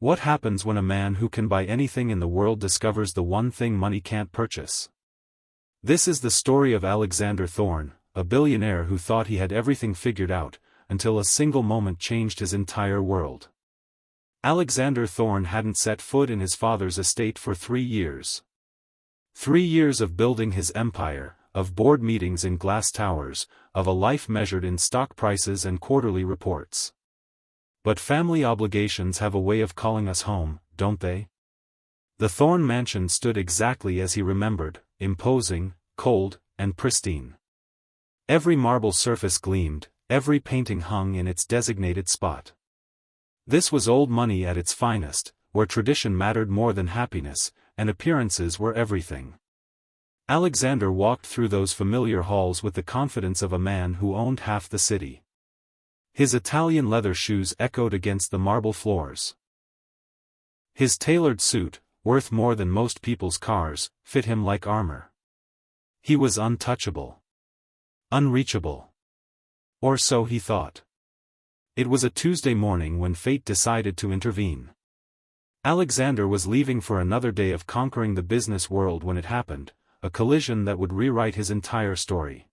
What happens when a man who can buy anything in the world discovers the one thing money can't purchase? This is the story of Alexander Thorne, a billionaire who thought he had everything figured out, until a single moment changed his entire world. Alexander Thorne hadn't set foot in his father's estate for 3 years. 3 years of building his empire, of board meetings in glass towers, of a life measured in stock prices and quarterly reports. But family obligations have a way of calling us home, don't they? The Thorne mansion stood exactly as he remembered, imposing, cold, and pristine. Every marble surface gleamed, every painting hung in its designated spot. This was old money at its finest, where tradition mattered more than happiness, and appearances were everything. Alexander walked through those familiar halls with the confidence of a man who owned half the city. His Italian leather shoes echoed against the marble floors. His tailored suit, worth more than most people's cars, fit him like armor. He was untouchable. Unreachable. Or so he thought. It was a Tuesday morning when fate decided to intervene. Alexander was leaving for another day of conquering the business world when it happened, a collision that would rewrite his entire story.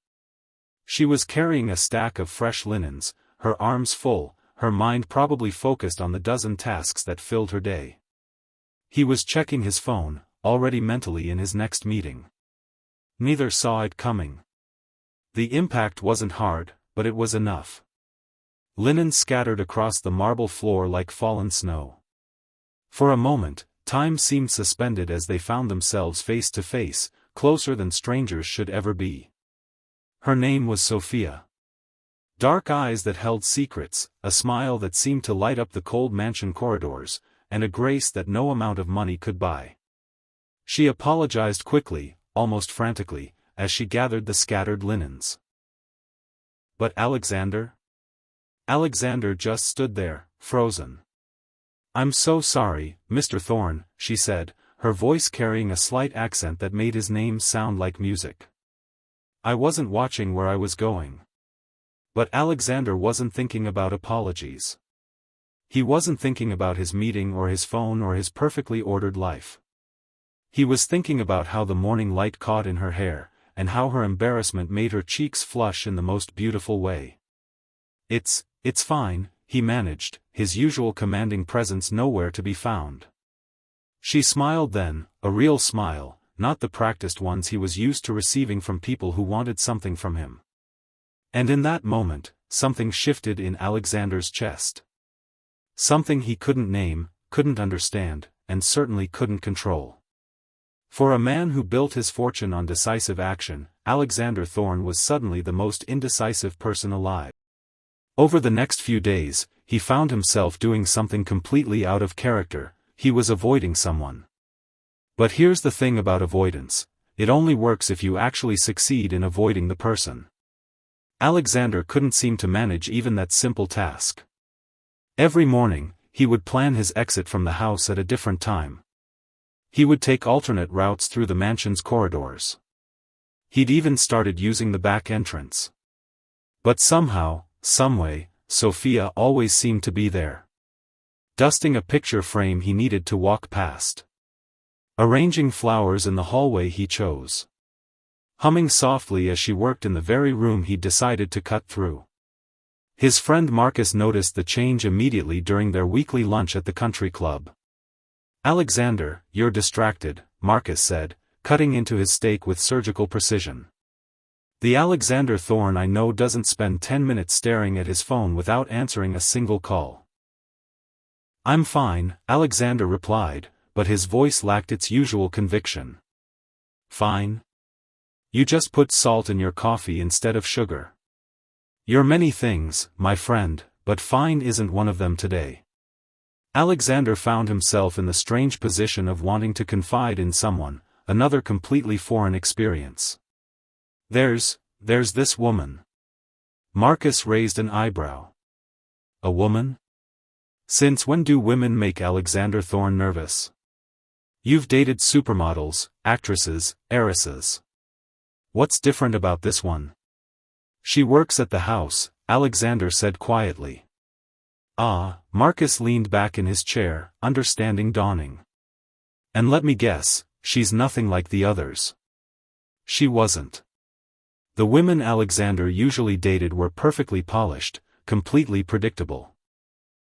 She was carrying a stack of fresh linens, her arms full, her mind probably focused on the dozen tasks that filled her day. He was checking his phone, already mentally in his next meeting. Neither saw it coming. The impact wasn't hard, but it was enough. Linen scattered across the marble floor like fallen snow. For a moment, time seemed suspended as they found themselves face to face, closer than strangers should ever be. Her name was Sofia. Dark eyes that held secrets, a smile that seemed to light up the cold mansion corridors, and a grace that no amount of money could buy. She apologized quickly, almost frantically, as she gathered the scattered linens. But Alexander? Alexander just stood there, frozen. "I'm so sorry, Mr. Thorne," she said, her voice carrying a slight accent that made his name sound like music. "I wasn't watching where I was going." But Alexander wasn't thinking about apologies. He wasn't thinking about his meeting or his phone or his perfectly ordered life. He was thinking about how the morning light caught in her hair, and how her embarrassment made her cheeks flush in the most beautiful way. It's fine," he managed, his usual commanding presence nowhere to be found. She smiled then, a real smile, not the practiced ones he was used to receiving from people who wanted something from him. And in that moment, something shifted in Alexander's chest. Something he couldn't name, couldn't understand, and certainly couldn't control. For a man who built his fortune on decisive action, Alexander Thorne was suddenly the most indecisive person alive. Over the next few days, he found himself doing something completely out of character. He was avoiding someone. But here's the thing about avoidance: it only works if you actually succeed in avoiding the person. Alexander couldn't seem to manage even that simple task. Every morning, he would plan his exit from the house at a different time. He would take alternate routes through the mansion's corridors. He'd even started using the back entrance. But somehow, someway, Sofia always seemed to be there. Dusting a picture frame he needed to walk past. Arranging flowers in the hallway he chose. Humming softly as she worked in the very room he'd decided to cut through. His friend Marcus noticed the change immediately during their weekly lunch at the country club. "Alexander, you're distracted," Marcus said, cutting into his steak with surgical precision. The Alexander Thorne I know doesn't spend 10 minutes staring at his phone without answering a single call. "I'm fine," Alexander replied, but his voice lacked its usual conviction. "Fine? You just put salt in your coffee instead of sugar. You're many things, my friend, but fine isn't one of them today." Alexander found himself in the strange position of wanting to confide in someone, another completely foreign experience. There's this woman." Marcus raised an eyebrow. "A woman? Since when do women make Alexander Thorne nervous? You've dated supermodels, actresses, heiresses. What's different about this one?" "She works at the house," Alexander said quietly. Marcus leaned back in his chair, understanding dawning. And let me guess, she's nothing like the others. She wasn't. The women Alexander usually dated were perfectly polished, completely predictable.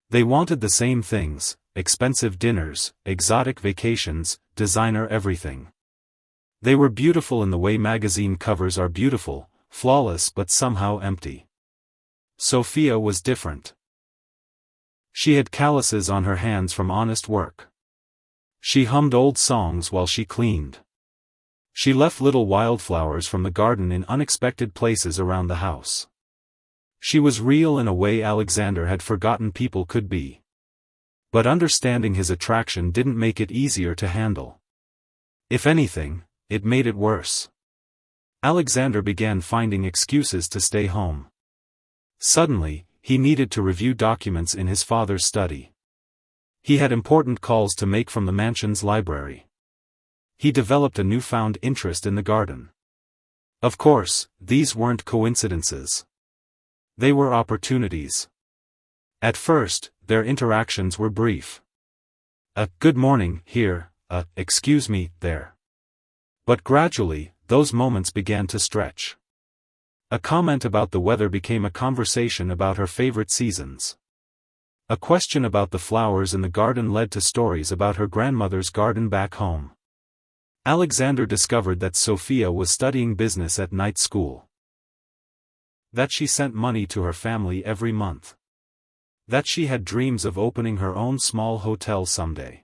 They wanted the same things: expensive dinners, exotic vacations, designer everything. They were beautiful in the way magazine covers are beautiful, flawless but somehow empty. Sofia was different. She had calluses on her hands from honest work. She hummed old songs while she cleaned. She left little wildflowers from the garden in unexpected places around the house. She was real in a way Alexander had forgotten people could be. But understanding his attraction didn't make it easier to handle. If anything, it made it worse. Alexander began finding excuses to stay home. Suddenly, he needed to review documents in his father's study. He had important calls to make from the mansion's library. He developed a newfound interest in the garden. Of course, these weren't coincidences. They were opportunities. At first, their interactions were brief. Good morning, here, excuse me, there. But gradually, those moments began to stretch. A comment about the weather became a conversation about her favorite seasons. A question about the flowers in the garden led to stories about her grandmother's garden back home. Alexander discovered that Sofia was studying business at night school. That she sent money to her family every month. That she had dreams of opening her own small hotel someday.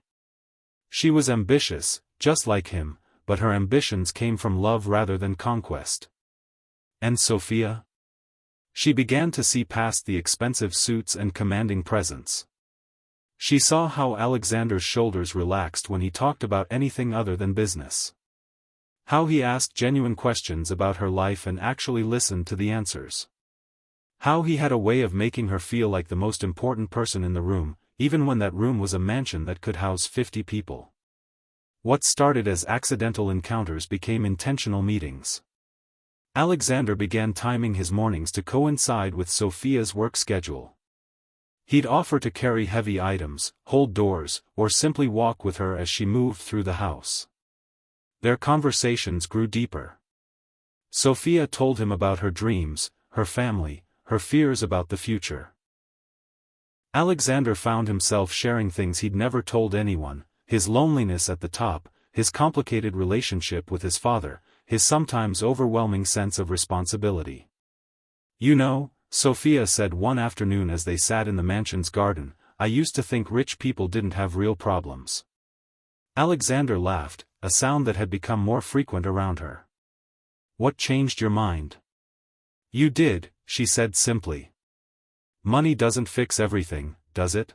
She was ambitious, just like him, but her ambitions came from love rather than conquest. And Sofia? She began to see past the expensive suits and commanding presence. She saw how Alexander's shoulders relaxed when he talked about anything other than business. How he asked genuine questions about her life and actually listened to the answers. How he had a way of making her feel like the most important person in the room, even when that room was a mansion that could house 50 people. What started as accidental encounters became intentional meetings. Alexander began timing his mornings to coincide with Sofia's work schedule. He'd offer to carry heavy items, hold doors, or simply walk with her as she moved through the house. Their conversations grew deeper. Sofia told him about her dreams, her family, her fears about the future. Alexander found himself sharing things he'd never told anyone: his loneliness at the top, his complicated relationship with his father, his sometimes overwhelming sense of responsibility. "You know," Sofia said one afternoon as they sat in the mansion's garden, "I used to think rich people didn't have real problems." Alexander laughed, a sound that had become more frequent around her. "What changed your mind?" "You did," she said simply. "Money doesn't fix everything, does it?"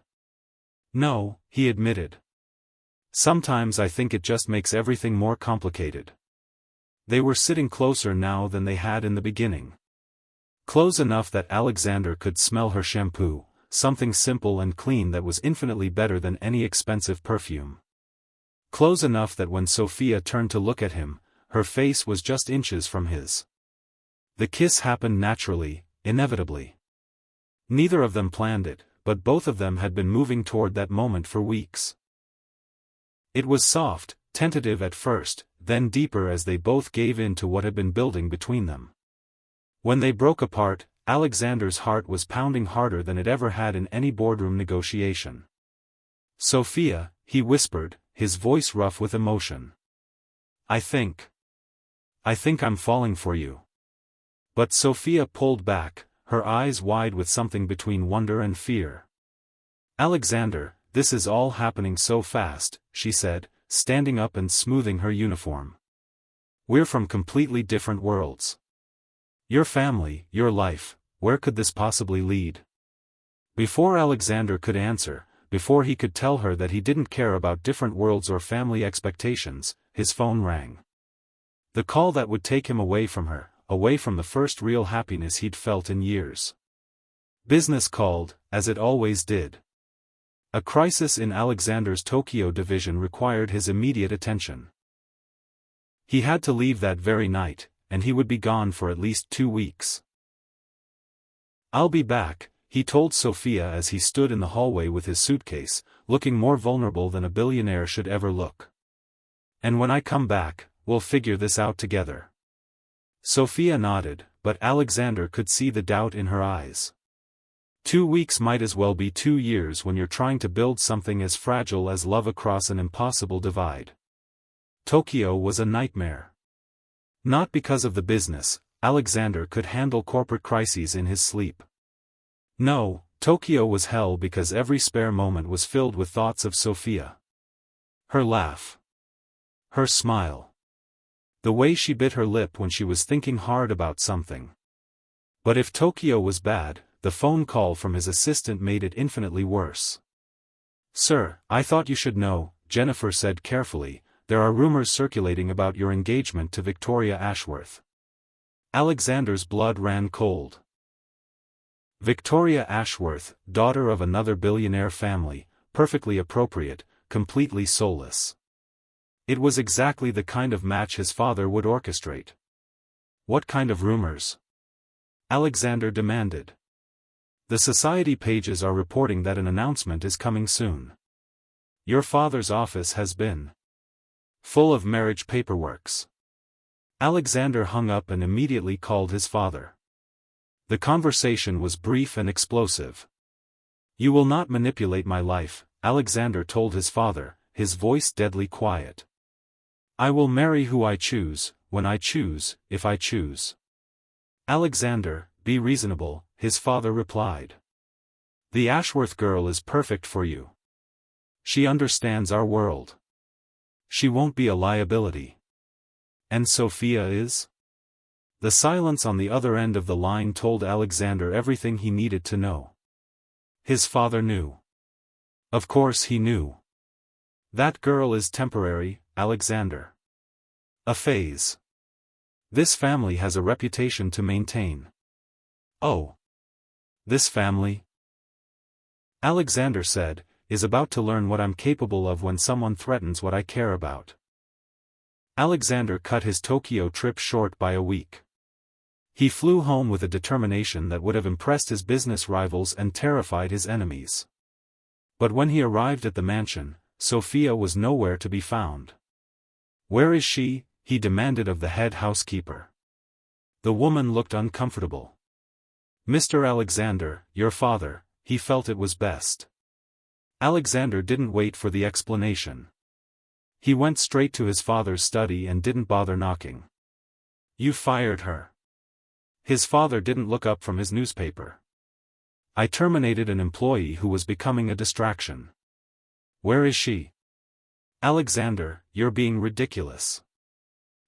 "No," he admitted. "Sometimes I think it just makes everything more complicated." They were sitting closer now than they had in the beginning. Close enough that Alexander could smell her shampoo, something simple and clean that was infinitely better than any expensive perfume. Close enough that when Sofia turned to look at him, her face was just inches from his. The kiss happened naturally, inevitably. Neither of them planned it, but both of them had been moving toward that moment for weeks. It was soft, tentative at first, then deeper as they both gave in to what had been building between them. When they broke apart, Alexander's heart was pounding harder than it ever had in any boardroom negotiation. "Sofia," he whispered, his voice rough with emotion. I think I'm falling for you." But Sofia pulled back, her eyes wide with something between wonder and fear. "Alexander, this is all happening so fast," she said, standing up and smoothing her uniform. "We're from completely different worlds. Your family, your life, where could this possibly lead?" Before Alexander could answer, before he could tell her that he didn't care about different worlds or family expectations, his phone rang. The call that would take him away from her, away from the first real happiness he'd felt in years. Business called, as it always did. A crisis in Alexander's Tokyo division required his immediate attention. He had to leave that very night, and he would be gone for at least 2 weeks. "I'll be back," he told Sofia as he stood in the hallway with his suitcase, looking more vulnerable than a billionaire should ever look. "And when I come back, we'll figure this out together." Sofia nodded, but Alexander could see the doubt in her eyes. 2 weeks might as well be 2 years when you're trying to build something as fragile as love across an impossible divide. Tokyo was a nightmare. Not because of the business, Alexander could handle corporate crises in his sleep. No, Tokyo was hell because every spare moment was filled with thoughts of Sofia. Her laugh. Her smile. The way she bit her lip when she was thinking hard about something. But if Tokyo was bad, the phone call from his assistant made it infinitely worse. "Sir, I thought you should know," Jennifer said carefully, "there are rumors circulating about your engagement to Victoria Ashworth." Alexander's blood ran cold. Victoria Ashworth, daughter of another billionaire family, perfectly appropriate, completely soulless. It was exactly the kind of match his father would orchestrate. "What kind of rumors?" Alexander demanded. "The society pages are reporting that an announcement is coming soon. Your father's office has been full of marriage paperworks." Alexander hung up and immediately called his father. The conversation was brief and explosive. "You will not manipulate my life," Alexander told his father, his voice deadly quiet. "I will marry who I choose, when I choose, if I choose." "Alexander, be reasonable," his father replied. "The Ashworth girl is perfect for you. She understands our world. She won't be a liability." "And Sofia is?" The silence on the other end of the line told Alexander everything he needed to know. His father knew. Of course he knew. "That girl is temporary, Alexander. A phase. This family has a reputation to maintain." "Oh. This family," Alexander said, "is about to learn what I'm capable of when someone threatens what I care about." Alexander cut his Tokyo trip short by a week. He flew home with a determination that would have impressed his business rivals and terrified his enemies. But when he arrived at the mansion, Sofia was nowhere to be found. "Where is she?" he demanded of the head housekeeper. The woman looked uncomfortable. "Mr. Alexander, your father," he felt it was best. Alexander didn't wait for the explanation. He went straight to his father's study and didn't bother knocking. "You fired her." His father didn't look up from his newspaper. "I terminated an employee who was becoming a distraction." "Where is she?" "Alexander, you're being ridiculous.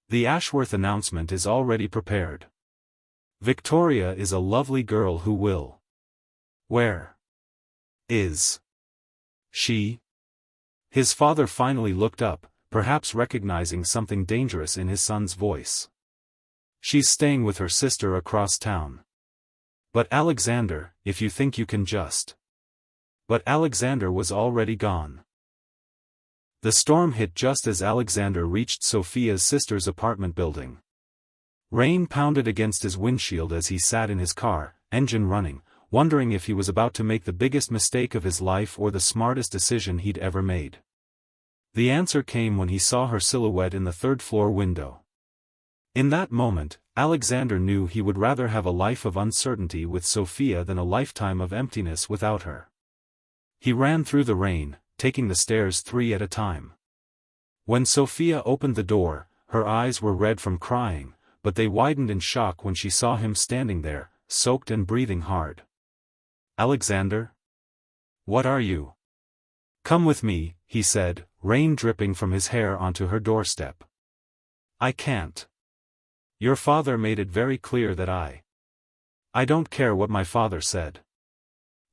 The Ashworth announcement is already prepared. Victoria is a lovely girl who will." "Where is she?" His father finally looked up, perhaps recognizing something dangerous in his son's voice. "She's staying with her sister across town." "But Alexander, if you think you can just..." But Alexander was already gone. The storm hit just as Alexander reached Sofia's sister's apartment building. Rain pounded against his windshield as he sat in his car, engine running, wondering if he was about to make the biggest mistake of his life or the smartest decision he'd ever made. The answer came when he saw her silhouette in the third-floor window. In that moment, Alexander knew he would rather have a life of uncertainty with Sofia than a lifetime of emptiness without her. He ran through the rain, taking the stairs 3 at a time. When Sofia opened the door, her eyes were red from crying, but they widened in shock when she saw him standing there, soaked and breathing hard. "Alexander? What are you?" "Come with me," he said, rain dripping from his hair onto her doorstep. "I can't. Your father made it very clear that I don't care what my father said.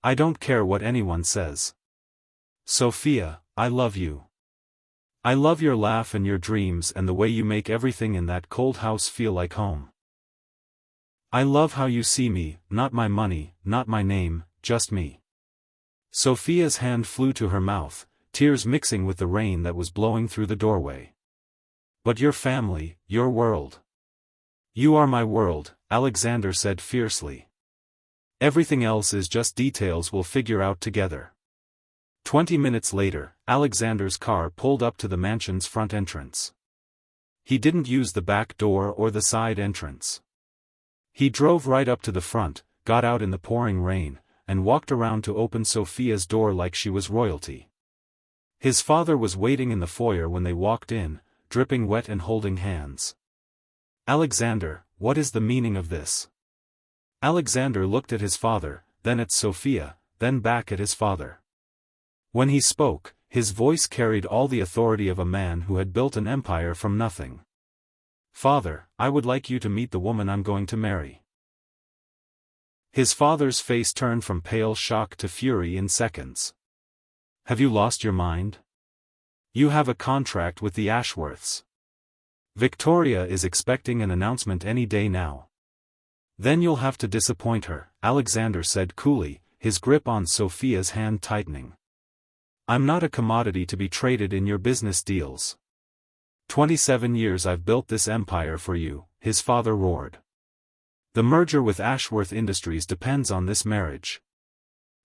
I don't care what anyone says. Sofia, I love you. I love your laugh and your dreams and the way you make everything in that cold house feel like home. I love how you see me, not my money, not my name, just me." Sofia's hand flew to her mouth, tears mixing with the rain that was blowing through the doorway. "But your family, your world. You are my world," Alexander said fiercely. Everything else is just details we'll figure out together. 20 minutes later, Alexander's car pulled up to the mansion's front entrance. He didn't use the back door or the side entrance. He drove right up to the front, got out in the pouring rain, and walked around to open Sofia's door like she was royalty. His father was waiting in the foyer when they walked in, dripping wet and holding hands. "Alexander, what is the meaning of this?" Alexander looked at his father, then at Sofia, then back at his father. When he spoke, his voice carried all the authority of a man who had built an empire from nothing. "Father, I would like you to meet the woman I'm going to marry." His father's face turned from pale shock to fury in seconds. "Have you lost your mind? You have a contract with the Ashworths. Victoria is expecting an announcement any day now. Then you'll have to disappoint her," Alexander said coolly, his grip on Sofia's hand tightening. "I'm not a commodity to be traded in your business deals. 27 years I've built this empire for you," his father roared. "The merger with Ashworth Industries depends on this marriage.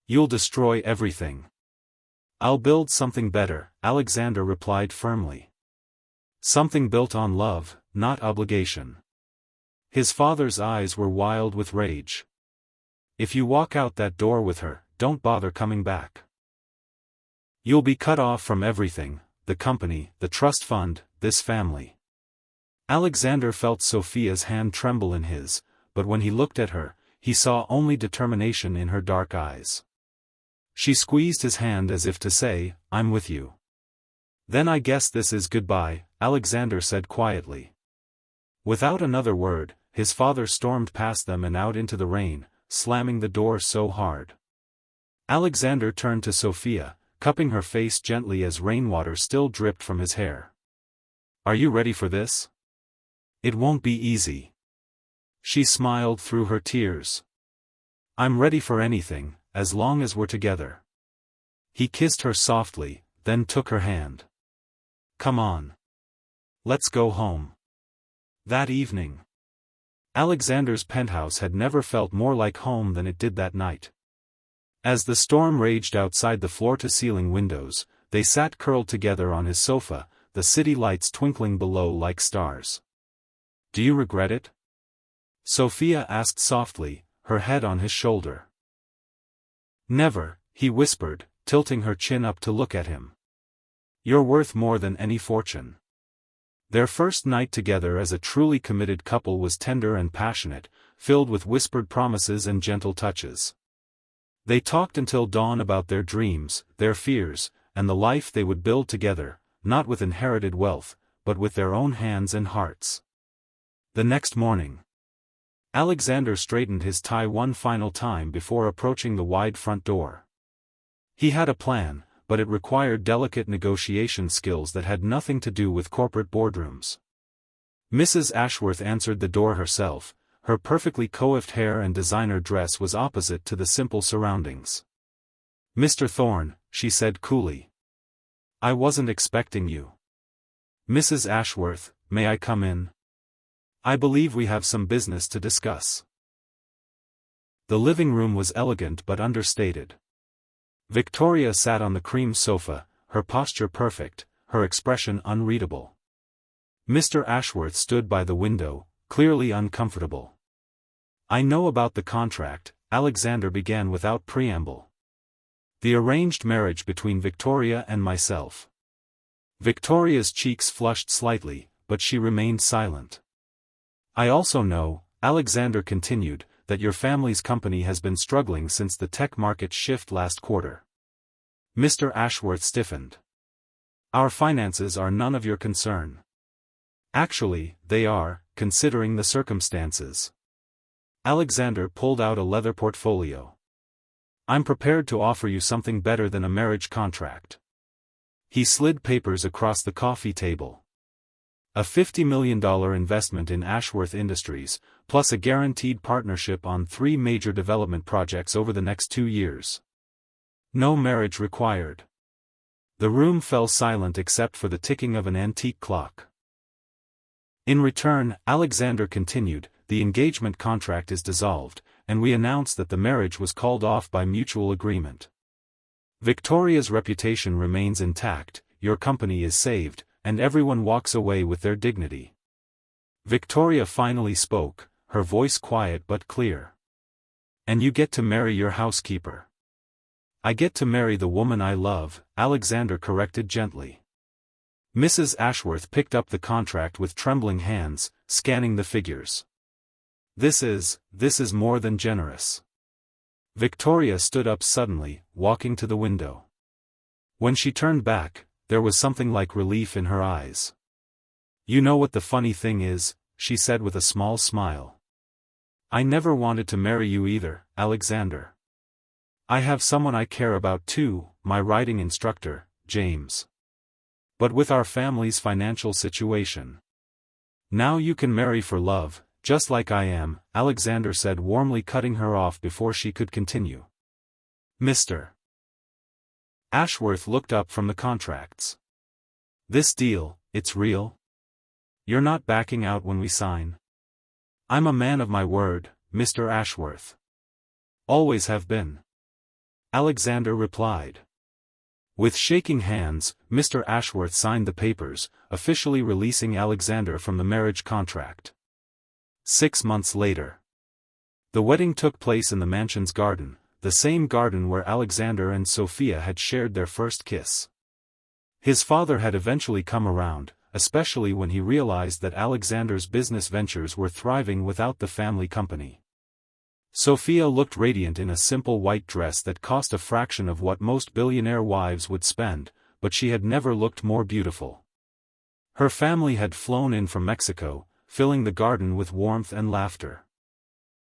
You'll destroy everything." "I'll build something better," Alexander replied firmly. "Something built on love, not obligation." His father's eyes were wild with rage. "If you walk out that door with her, don't bother coming back. You'll be cut off from everything, the company, the trust fund, this family." Alexander felt Sofia's hand tremble in his, but when he looked at her, he saw only determination in her dark eyes. She squeezed his hand as if to say, "I'm with you." "Then I guess this is goodbye," Alexander said quietly. Without another word, his father stormed past them and out into the rain, slamming the door so hard. Alexander turned to Sofia, cupping her face gently as rainwater still dripped from his hair. "Are you ready for this? It won't be easy." She smiled through her tears. "I'm ready for anything, as long as we're together." He kissed her softly, then took her hand. "Come on. Let's go home." That evening, Alexander's penthouse had never felt more like home than it did that night. As the storm raged outside the floor-to-ceiling windows, they sat curled together on his sofa, the city lights twinkling below like stars. "Do you regret it?" Sofia asked softly, her head on his shoulder. "Never," he whispered, tilting her chin up to look at him. "You're worth more than any fortune." Their first night together as a truly committed couple was tender and passionate, filled with whispered promises and gentle touches. They talked until dawn about their dreams, their fears, and the life they would build together, not with inherited wealth, but with their own hands and hearts. The next morning, Alexander straightened his tie one final time before approaching the wide front door. He had a plan, but it required delicate negotiation skills that had nothing to do with corporate boardrooms. Mrs. Ashworth answered the door herself. Her perfectly coiffed hair and designer dress was opposite to the simple surroundings. "Mr. Thorne," she said coolly. "I wasn't expecting you." "Mrs. Ashworth, may I come in? I believe we have some business to discuss." The living room was elegant but understated. Victoria sat on the cream sofa, her posture perfect, her expression unreadable. Mr. Ashworth stood by the window, clearly uncomfortable. "I know about the contract," Alexander began without preamble. "The arranged marriage between Victoria and myself." Victoria's cheeks flushed slightly, but she remained silent. "I also know," Alexander continued, "that your family's company has been struggling since the tech market shift last quarter." Mr. Ashworth stiffened. "Our finances are none of your concern." "Actually, they are, considering the circumstances." Alexander pulled out a leather portfolio. "I'm prepared to offer you something better than a marriage contract." He slid papers across the coffee table. "A $50 million investment in Ashworth Industries, plus a guaranteed partnership on 3 major development projects over the next 2 years. No marriage required." The room fell silent except for the ticking of an antique clock. "In return," Alexander continued, "the engagement contract is dissolved, and we announce that the marriage was called off by mutual agreement. Victoria's reputation remains intact, your company is saved, and everyone walks away with their dignity. Victoria finally spoke, her voice quiet but clear. And you get to marry your housekeeper. I get to marry the woman I love, Alexander corrected gently. Mrs. Ashworth picked up the contract with trembling hands, scanning the figures. This is more than generous. Victoria stood up suddenly, walking to the window. When she turned back, there was something like relief in her eyes. You know what the funny thing is, she said with a small smile. I never wanted to marry you either, Alexander. I have someone I care about too, my writing instructor, James. But with our family's financial situation. Now you can marry for love, just like I am, Alexander said warmly, cutting her off before she could continue. Mr. Ashworth looked up from the contracts. This deal, it's real? You're not backing out when we sign? I'm a man of my word, Mr. Ashworth. Always have been. Alexander replied. With shaking hands, Mr. Ashworth signed the papers, officially releasing Alexander from the marriage contract. 6 months later. The wedding took place in the mansion's garden, the same garden where Alexander and Sofia had shared their first kiss. His father had eventually come around, especially when he realized that Alexander's business ventures were thriving without the family company. Sofia looked radiant in a simple white dress that cost a fraction of what most billionaire wives would spend, but she had never looked more beautiful. Her family had flown in from Mexico, filling the garden with warmth and laughter.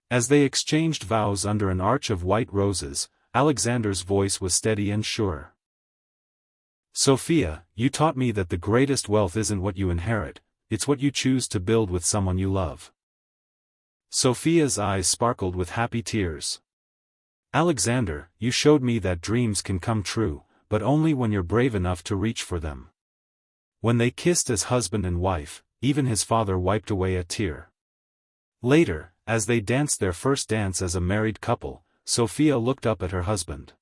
As they exchanged vows under an arch of white roses, Alexander's voice was steady and sure. Sofia, you taught me that the greatest wealth isn't what you inherit, it's what you choose to build with someone you love. Sofia's eyes sparkled with happy tears. Alexander, you showed me that dreams can come true, but only when you're brave enough to reach for them. When they kissed as husband and wife, even his father wiped away a tear. Later, as they danced their first dance as a married couple, Sofia looked up at her husband.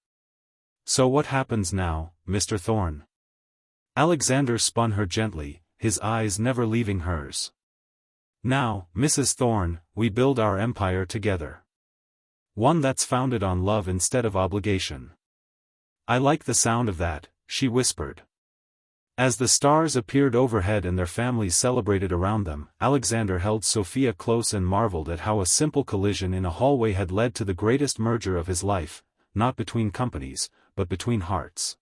So what happens now, Mr. Thorne? Alexander spun her gently, his eyes never leaving hers. Now, Mrs. Thorne, we build our empire together. One that's founded on love instead of obligation. I like the sound of that, she whispered. As the stars appeared overhead and their families celebrated around them, Alexander held Sofia close and marveled at how a simple collision in a hallway had led to the greatest merger of his life, not between companies, but between hearts.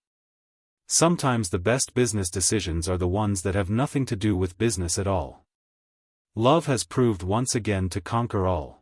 Sometimes the best business decisions are the ones that have nothing to do with business at all. Love has proved once again to conquer all.